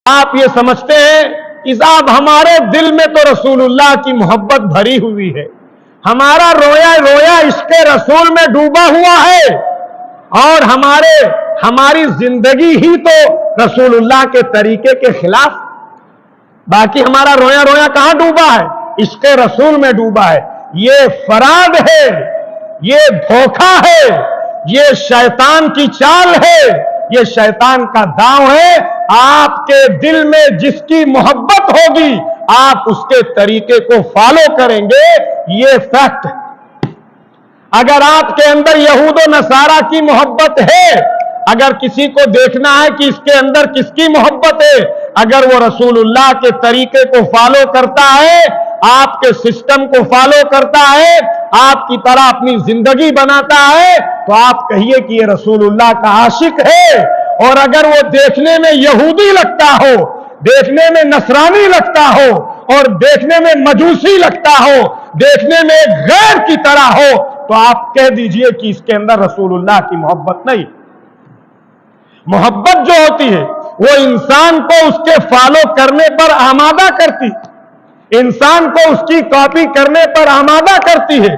آپ یہ سمجھتے ہیں کہ صاحب ہمارے دل میں تو رسول اللہ کی محبت بھری ہوئی ہے، ہمارا رویا رویا عشق رسول میں ڈوبا ہوا ہے، اور ہماری زندگی ہی تو رسول اللہ کے طریقے کے خلاف، باقی ہمارا رویا رویا کہاں ڈوبا ہے؟ عشق رسول میں ڈوبا ہے۔ یہ فراد ہے، یہ دھوکہ ہے، یہ شیطان کی چال ہے، یہ شیطان کا داؤ ہے۔ آپ کے دل میں جس کی محبت ہوگی آپ اس کے طریقے کو فالو کریں گے، یہ فیکٹ ہے۔ اگر آپ کے اندر یہود و نصارہ کی محبت ہے، اگر کسی کو دیکھنا ہے کہ اس کے اندر کس کی محبت ہے، اگر وہ رسول اللہ کے طریقے کو فالو کرتا ہے، آپ کے سسٹم کو فالو کرتا ہے، آپ کی طرح اپنی زندگی بناتا ہے، تو آپ کہیے کہ یہ رسول اللہ کا عاشق ہے۔ اور اگر وہ دیکھنے میں یہودی لگتا ہو، دیکھنے میں نصرانی لگتا ہو، اور دیکھنے میں مجوسی لگتا ہو، دیکھنے میں ایک غیر کی طرح ہو، تو آپ کہہ دیجئے کہ اس کے اندر رسول اللہ کی محبت نہیں۔ محبت جو ہوتی ہے وہ انسان کو اس کے فالو کرنے پر آمادہ کرتی، انسان کو اس کی کاپی کرنے پر آمادہ کرتی ہے۔